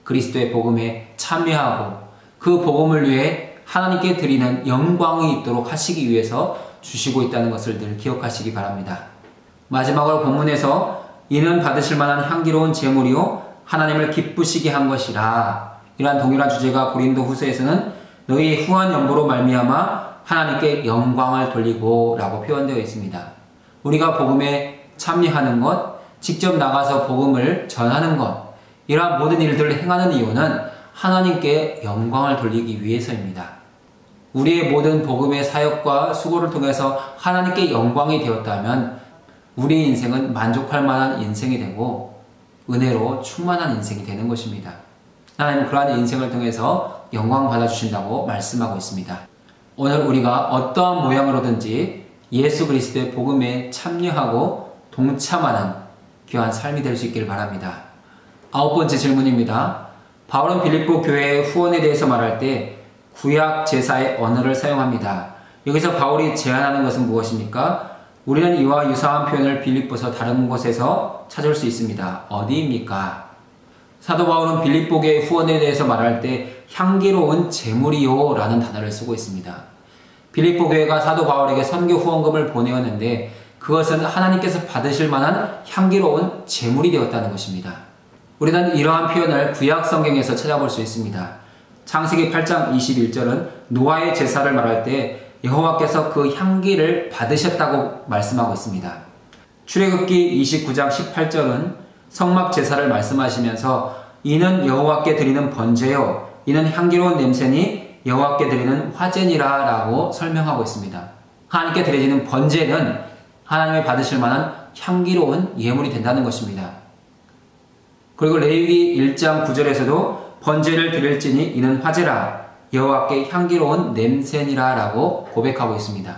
그리스도의 복음에 참여하고 그 복음을 위해 하나님께 드리는 영광이 있도록 하시기 위해서 주시고 있다는 것을 늘 기억하시기 바랍니다. 마지막으로 본문에서 이는 받으실 만한 향기로운 제물이요 하나님을 기쁘시게 한 것이라. 이러한 동일한 주제가 고린도후서에서는 너희 후한 연보로 말미암아 하나님께 영광을 돌리고 라고 표현되어 있습니다. 우리가 복음에 참여하는 것, 직접 나가서 복음을 전하는 것, 이러한 모든 일들을 행하는 이유는 하나님께 영광을 돌리기 위해서입니다. 우리의 모든 복음의 사역과 수고를 통해서 하나님께 영광이 되었다면 우리 인생은 만족할 만한 인생이 되고 은혜로 충만한 인생이 되는 것입니다. 하나님은 그러한 인생을 통해서 영광 받아주신다고 말씀하고 있습니다. 오늘 우리가 어떠한 모양으로든지 예수 그리스도의 복음에 참여하고 동참하는 귀한 삶이 될 수 있기를 바랍니다. 9번째 질문입니다. 바울은 빌립보 교회의 후원에 대해서 말할 때 구약 제사의 언어를 사용합니다. 여기서 바울이 제안하는 것은 무엇입니까? 우리는 이와 유사한 표현을 빌립보서 다른 곳에서 찾을 수 있습니다. 어디입니까? 사도 바울은 빌립보 교회의 후원에 대해서 말할 때 향기로운 제물이요 라는 단어를 쓰고 있습니다. 빌립보 교회가 사도 바울에게 선교 후원금을 보내었는데 그것은 하나님께서 받으실 만한 향기로운 제물이 되었다는 것입니다. 우리는 이러한 표현을 구약 성경에서 찾아볼 수 있습니다. 창세기 8장 21절은 노아의 제사를 말할 때 여호와께서 그 향기를 받으셨다고 말씀하고 있습니다. 출애굽기 29장 18절은 성막 제사를 말씀하시면서 이는 여호와께 드리는 번제요 이는 향기로운 냄새니 여호와께 드리는 화제니라 라고 설명하고 있습니다. 하나님께 드려지는 번제는 하나님이 받으실 만한 향기로운 예물이 된다는 것입니다. 그리고 레위기 1장 9절에서도 번제를 드릴지니 이는 화제라 여호와께 향기로운 냄새니라 라고 고백하고 있습니다.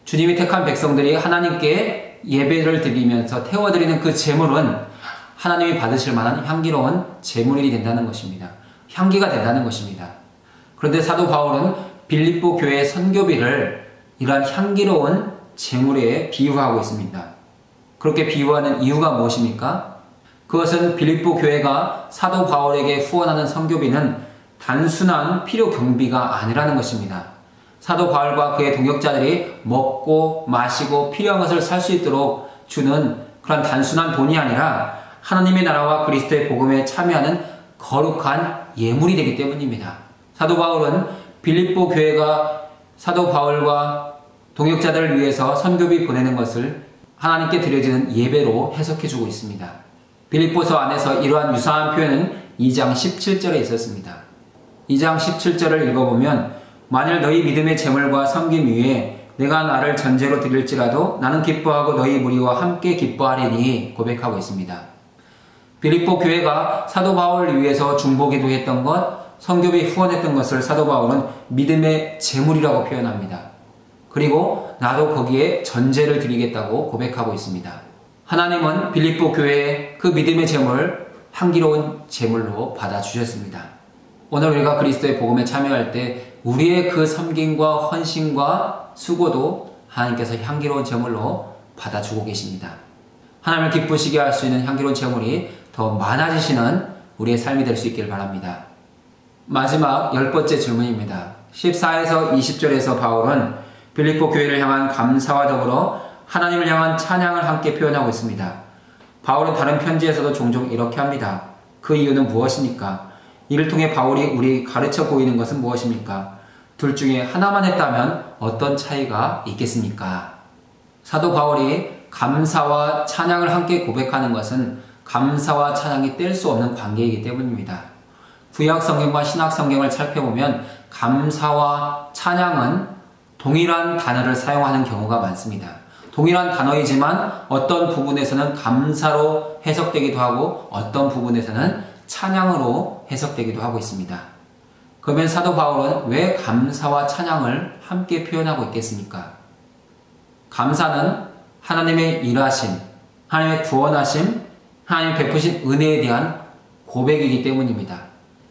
주님이 택한 백성들이 하나님께 예배를 드리면서 태워드리는 그 제물은 하나님이 받으실 만한 향기로운 제물이 된다는 것입니다. 향기가 된다는 것입니다. 그런데 사도 바울은 빌립보 교회의 선교비를 이러한 향기로운 제물에 비유하고 있습니다. 그렇게 비유하는 이유가 무엇입니까? 그것은 빌립보 교회가 사도 바울에게 후원하는 선교비는 단순한 필요 경비가 아니라는 것입니다. 사도 바울과 그의 동역자들이 먹고 마시고 필요한 것을 살 수 있도록 주는 그런 단순한 돈이 아니라 하나님의 나라와 그리스도의 복음에 참여하는 거룩한 예물이 되기 때문입니다. 사도 바울은 빌립보 교회가 사도 바울과 동역자들을 위해서 선교비 보내는 것을 하나님께 드려지는 예배로 해석해주고 있습니다. 빌립보서 안에서 이러한 유사한 표현은 2장 17절에 있었습니다. 2장 17절을 읽어보면 만일 너희 믿음의 제물과 섬김 위에 내가 나를 전제로 드릴지라도 나는 기뻐하고 너희 무리와 함께 기뻐하리니 고백하고 있습니다. 빌립보 교회가 사도 바울을 위해서 중보기도 했던 것, 선교비 후원했던 것을 사도 바울은 믿음의 제물이라고 표현합니다. 그리고 나도 거기에 전제를 드리겠다고 고백하고 있습니다. 하나님은 빌립보 교회의 그 믿음의 제물을 향기로운 제물로 받아주셨습니다. 오늘 우리가 그리스도의 복음에 참여할 때 우리의 그 섬김과 헌신과 수고도 하나님께서 향기로운 제물로 받아주고 계십니다. 하나님을 기쁘시게 할 수 있는 향기로운 제물이 더 많아지시는 우리의 삶이 될 수 있기를 바랍니다. 마지막 10번째 질문입니다. 14에서 20절에서 바울은 빌립보 교회를 향한 감사와 더불어 하나님을 향한 찬양을 함께 표현하고 있습니다. 바울은 다른 편지에서도 종종 이렇게 합니다. 그 이유는 무엇입니까? 이를 통해 바울이 우리 가르쳐 보이는 것은 무엇입니까? 둘 중에 하나만 했다면 어떤 차이가 있겠습니까? 사도 바울이 감사와 찬양을 함께 고백하는 것은 감사와 찬양이 뗄 수 없는 관계이기 때문입니다. 구약 성경과 신약 성경을 살펴보면 감사와 찬양은 동일한 단어를 사용하는 경우가 많습니다. 동일한 단어이지만 어떤 부분에서는 감사로 해석되기도 하고 어떤 부분에서는 찬양으로 해석되기도 하고 있습니다. 그러면 사도 바울은 왜 감사와 찬양을 함께 표현하고 있겠습니까? 감사는 하나님의 일하심, 하나님의 구원하심, 하나님의 베푸신 은혜에 대한 고백이기 때문입니다.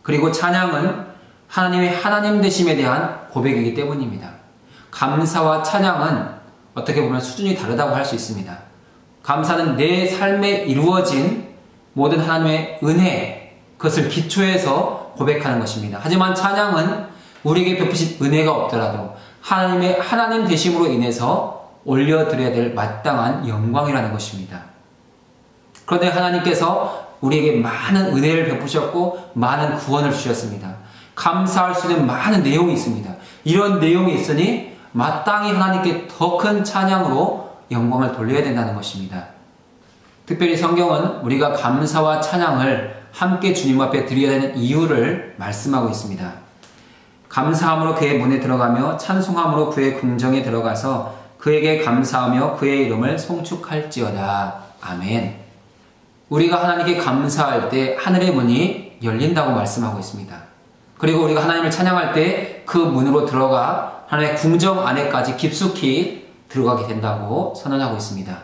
그리고 찬양은 하나님의 하나님 되심에 대한 고백이기 때문입니다. 감사와 찬양은 어떻게 보면 수준이 다르다고 할 수 있습니다. 감사는 내 삶에 이루어진 모든 하나님의 은혜, 그것을 기초해서 고백하는 것입니다. 하지만 찬양은 우리에게 베푸신 은혜가 없더라도 하나님의 하나님 되심으로 인해서 올려드려야 될 마땅한 영광이라는 것입니다. 그런데 하나님께서 우리에게 많은 은혜를 베푸셨고 많은 구원을 주셨습니다. 감사할 수 있는 많은 내용이 있습니다. 이런 내용이 있으니 마땅히 하나님께 더 큰 찬양으로 영광을 돌려야 된다는 것입니다. 특별히 성경은 우리가 감사와 찬양을 함께 주님 앞에 드려야 되는 이유를 말씀하고 있습니다. 감사함으로 그의 문에 들어가며 찬송함으로 그의 궁정에 들어가서 그에게 감사하며 그의 이름을 송축할지어다. 아멘. 우리가 하나님께 감사할 때 하늘의 문이 열린다고 말씀하고 있습니다. 그리고 우리가 하나님을 찬양할 때 그 문으로 들어가 하나님의 궁정 안에까지 깊숙이 들어가게 된다고 선언하고 있습니다.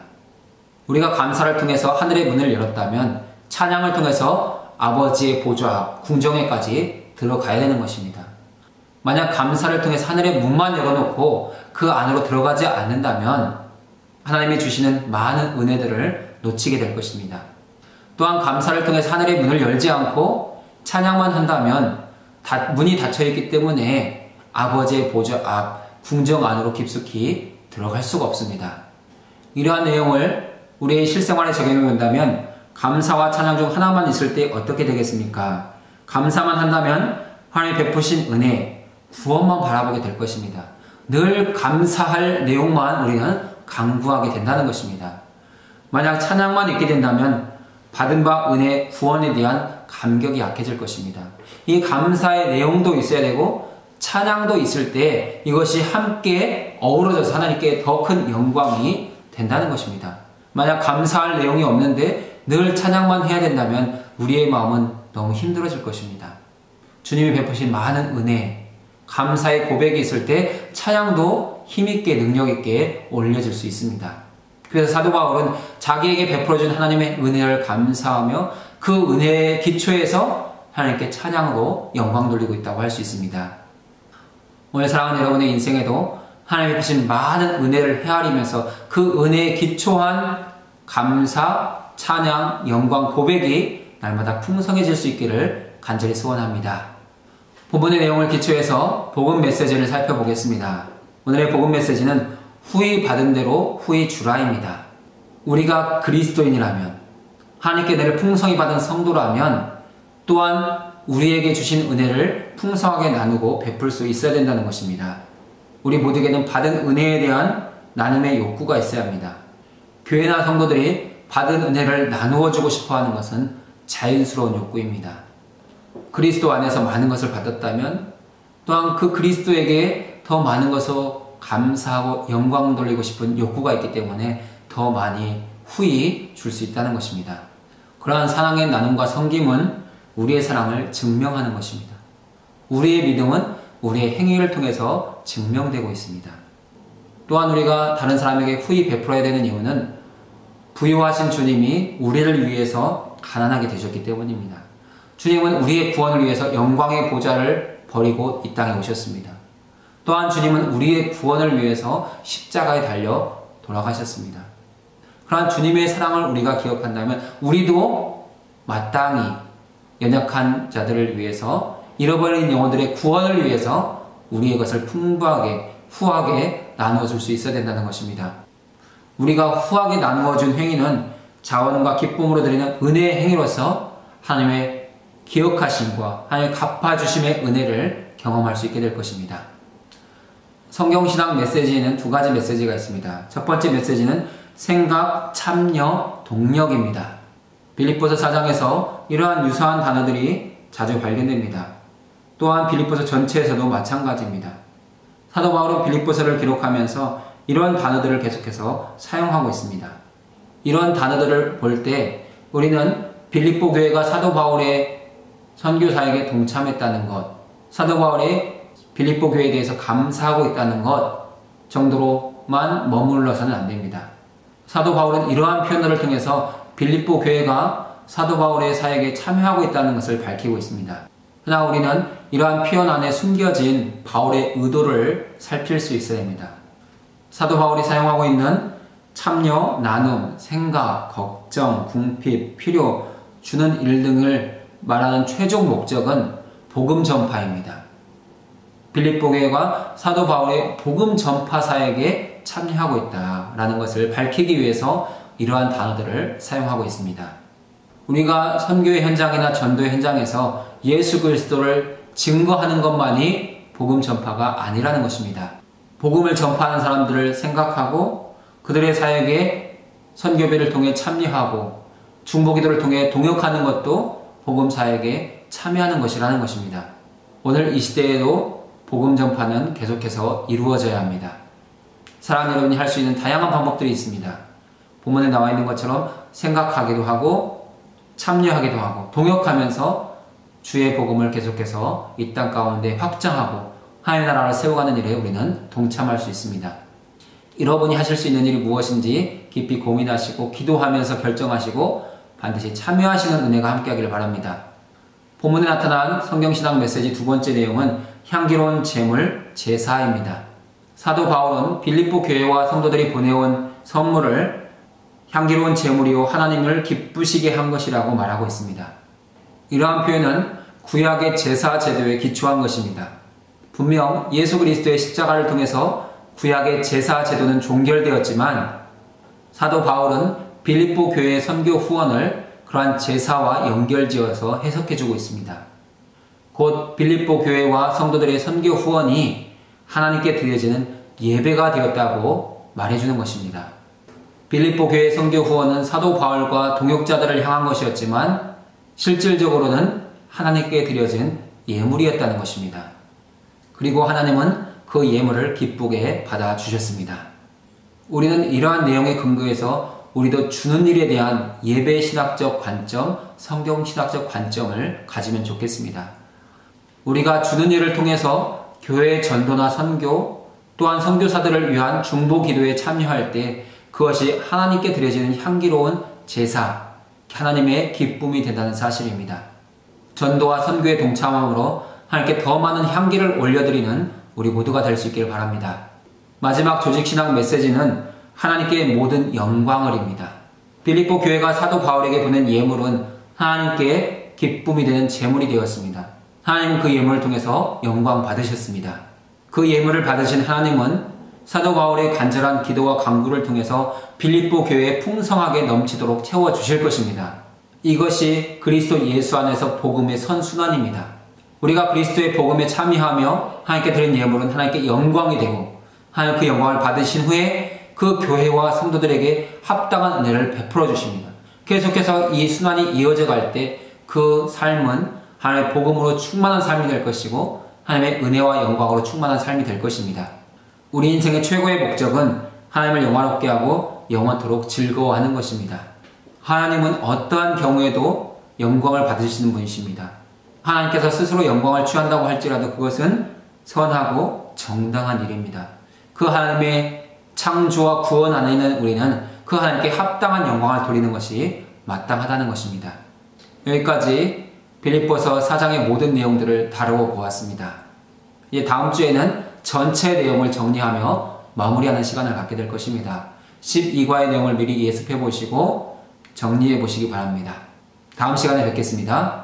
우리가 감사를 통해서 하늘의 문을 열었다면 찬양을 통해서 아버지의 보좌 앞 궁정에까지 들어가야 되는 것입니다. 만약 감사를 통해서 하늘의 문만 열어놓고 그 안으로 들어가지 않는다면 하나님이 주시는 많은 은혜들을 놓치게 될 것입니다. 또한 감사를 통해서 하늘의 문을 열지 않고 찬양만 한다면 문이 닫혀있기 때문에 아버지의 보좌 앞 궁정 안으로 깊숙이 들어갈 수가 없습니다. 이러한 내용을 우리의 실생활에 적용해 본다면 감사와 찬양 중 하나만 있을 때 어떻게 되겠습니까? 감사만 한다면 하나님이 베푸신 은혜, 구원만 바라보게 될 것입니다. 늘 감사할 내용만 우리는 강구하게 된다는 것입니다. 만약 찬양만 있게 된다면 받은 바 은혜, 구원에 대한 감격이 약해질 것입니다. 이 감사의 내용도 있어야 되고 찬양도 있을 때 이것이 함께 어우러져서 하나님께 더 큰 영광이 된다는 것입니다. 만약 감사할 내용이 없는데 늘 찬양만 해야 된다면 우리의 마음은 너무 힘들어질 것입니다. 주님이 베푸신 많은 은혜, 감사의 고백이 있을 때 찬양도 힘있게 능력있게 올려질 수 있습니다. 그래서 사도 바울은 자기에게 베풀어준 하나님의 은혜를 감사하며 그 은혜의 기초에서 하나님께 찬양으로 영광 돌리고 있다고 할 수 있습니다. 오늘 사랑하는 여러분의 인생에도 하나님이 베푸신 많은 은혜를 헤아리면서 그 은혜에 기초한 감사, 찬양, 영광, 고백이 날마다 풍성해질 수 있기를 간절히 소원합니다. 본문의 내용을 기초해서 복음 메시지를 살펴보겠습니다. 오늘의 복음 메시지는 후히 받은 대로 후히 주라입니다. 우리가 그리스도인이라면, 하나님께 은혜를 풍성히 받은 성도라면 또한 우리에게 주신 은혜를 풍성하게 나누고 베풀 수 있어야 된다는 것입니다. 우리 모두에게는 받은 은혜에 대한 나눔의 욕구가 있어야 합니다. 교회나 성도들이 받은 은혜를 나누어 주고 싶어 하는 것은 자연스러운 욕구입니다. 그리스도 안에서 많은 것을 받았다면 또한 그 그리스도에게 더 많은 것을 감사하고 영광 돌리고 싶은 욕구가 있기 때문에 더 많이 후히 줄 수 있다는 것입니다. 그러한 사랑의 나눔과 섬김은 우리의 사랑을 증명하는 것입니다. 우리의 믿음은 우리의 행위를 통해서 증명되고 있습니다. 또한 우리가 다른 사람에게 후히 베풀어야 되는 이유는 부유하신 주님이 우리를 위해서 가난하게 되셨기 때문입니다. 주님은 우리의 구원을 위해서 영광의 보좌를 버리고 이 땅에 오셨습니다. 또한 주님은 우리의 구원을 위해서 십자가에 달려 돌아가셨습니다. 그러한 주님의 사랑을 우리가 기억한다면 우리도 마땅히 연약한 자들을 위해서 잃어버린 영혼들의 구원을 위해서 우리의 것을 풍부하게 후하게 나누어 줄 수 있어야 된다는 것입니다. 우리가 후하게 나누어 준 행위는 자원과 기쁨으로 드리는 은혜의 행위로서 하나님의 기억하심과 하나님의 갚아주심의 은혜를 경험할 수 있게 될 것입니다. 성경신앙 메시지에는 두 가지 메시지가 있습니다. 첫 번째 메시지는 생각, 참여, 동력입니다. 빌립보서 4장에서 이러한 유사한 단어들이 자주 발견됩니다. 또한 빌립보서 전체에서도 마찬가지입니다. 사도 바울은 빌립보서를 기록하면서 이러한 단어들을 계속해서 사용하고 있습니다. 이러한 단어들을 볼 때 우리는 빌립보 교회가 사도 바울의 선교 사역에 동참했다는 것, 사도 바울의 빌립보 교회에 대해서 감사하고 있다는 것 정도로만 머물러서는 안 됩니다. 사도 바울은 이러한 표현들을 통해서 빌립보 교회가 사도 바울의 사역에 참여하고 있다는 것을 밝히고 있습니다. 그러나 우리는 이러한 표현 안에 숨겨진 바울의 의도를 살필 수 있어야 합니다. 사도 바울이 사용하고 있는 참여, 나눔, 생각, 걱정, 궁핍, 필요, 주는 일 등을 말하는 최종 목적은 복음 전파입니다. 빌립보 교회가 사도 바울의 복음 전파 사역에 참여하고 있다라는 것을 밝히기 위해서 이러한 단어들을 사용하고 있습니다. 우리가 선교의 현장이나 전도의 현장에서 예수 그리스도를 증거하는 것만이 복음 전파가 아니라는 것입니다. 복음을 전파하는 사람들을 생각하고 그들의 사역에 선교배를 통해 참여하고 중보기도를 통해 동역하는 것도 복음 사역에 참여하는 것이라는 것입니다. 오늘 이 시대에도 복음 전파는 계속해서 이루어져야 합니다. 사랑하는 여러분이 할 수 있는 다양한 방법들이 있습니다. 본문에 나와 있는 것처럼 생각하기도 하고 참여하기도 하고 동역하면서 주의 복음을 계속해서 이 땅 가운데 확장하고 하나님의 나라를 세워가는 일에 우리는 동참할 수 있습니다. 여러분이 하실 수 있는 일이 무엇인지 깊이 고민하시고 기도하면서 결정하시고 반드시 참여하시는 은혜가 함께하기를 바랍니다. 본문에 나타난 성경신학 메시지 두 번째 내용은 향기로운 제물, 제사입니다. 사도 바울은 빌립보 교회와 성도들이 보내온 선물을 향기로운 제물이요 하나님을 기쁘시게 한 것이라고 말하고 있습니다. 이러한 표현은 구약의 제사 제도에 기초한 것입니다. 분명 예수 그리스도의 십자가를 통해서 구약의 제사 제도는 종결되었지만 사도 바울은 빌립보 교회의 선교 후원을 그러한 제사와 연결지어서 해석해주고 있습니다. 곧 빌립보 교회와 성도들의 선교 후원이 하나님께 드려지는 예배가 되었다고 말해주는 것입니다. 빌립보 교회의 선교 후원은 사도 바울과 동역자들을 향한 것이었지만 실질적으로는 하나님께 드려진 예물이었다는 것입니다. 그리고 하나님은 그 예물을 기쁘게 받아주셨습니다. 우리는 이러한 내용에 근거해서 우리도 주는 일에 대한 예배 신학적 관점, 성경 신학적 관점을 가지면 좋겠습니다. 우리가 주는 일을 통해서 교회의 전도나 선교, 또한 선교사들을 위한 중보 기도에 참여할 때 그것이 하나님께 드려지는 향기로운 제사, 하나님의 기쁨이 된다는 사실입니다. 전도와 선교에 동참함으로 하나님께 더 많은 향기를 올려드리는 우리 모두가 될 수 있기를 바랍니다. 마지막 조직신학 메시지는 하나님께 모든 영광을입니다. 빌립보 교회가 사도 바울에게 보낸 예물은 하나님께 기쁨이 되는 제물이 되었습니다. 하나님은 그 예물을 통해서 영광 받으셨습니다. 그 예물을 받으신 하나님은 사도 바울의 간절한 기도와 간구를 통해서 빌립보 교회에 풍성하게 넘치도록 채워주실 것입니다. 이것이 그리스도 예수 안에서 복음의 선순환입니다. 우리가 그리스도의 복음에 참여하며 하나님께 드린 예물은 하나님께 영광이 되고 하나님 그 영광을 받으신 후에 그 교회와 성도들에게 합당한 은혜를 베풀어 주십니다. 계속해서 이 순환이 이어져 갈 때 그 삶은 하나님의 복음으로 충만한 삶이 될 것이고 하나님의 은혜와 영광으로 충만한 삶이 될 것입니다. 우리 인생의 최고의 목적은 하나님을 영화롭게 하고 영원토록 즐거워하는 것입니다. 하나님은 어떠한 경우에도 영광을 받으시는 분이십니다. 하나님께서 스스로 영광을 취한다고 할지라도 그것은 선하고 정당한 일입니다. 그 하나님의 창조와 구원 안에 있는 우리는 그 하나님께 합당한 영광을 돌리는 것이 마땅하다는 것입니다. 여기까지 빌립보서 4장의 모든 내용들을 다루어 보았습니다. 이제 다음 주에는 전체 내용을 정리하며 마무리하는 시간을 갖게 될 것입니다. 12과의 내용을 미리 예습해 보시고 정리해 보시기 바랍니다. 다음 시간에 뵙겠습니다.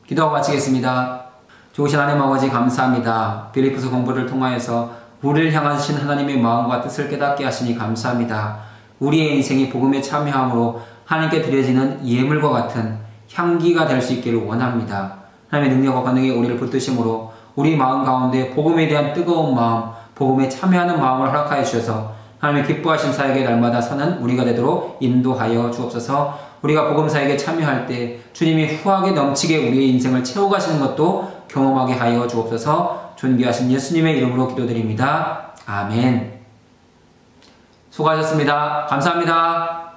기도하고 마치겠습니다. 좋으신 하나님 아버지 감사합니다. 빌립보서 공부를 통하여서 우리를 향하신 하나님의 마음과 뜻을 깨닫게 하시니 감사합니다. 우리의 인생이 복음에 참여함으로 하나님께 드려지는 예물과 같은 향기가 될 수 있기를 원합니다. 하나님의 능력과 권능이 우리를 붙드심으로 우리 마음 가운데 복음에 대한 뜨거운 마음, 복음에 참여하는 마음을 허락하여 주셔서 하나님의 기뻐하신 사역에 날마다 서는 우리가 되도록 인도하여 주옵소서. 우리가 복음사역에 참여할 때 주님이 후하게 넘치게 우리의 인생을 채워가시는 것도 경험하게 하여 주옵소서. 존귀하신 예수님의 이름으로 기도드립니다. 아멘. 수고하셨습니다. 감사합니다.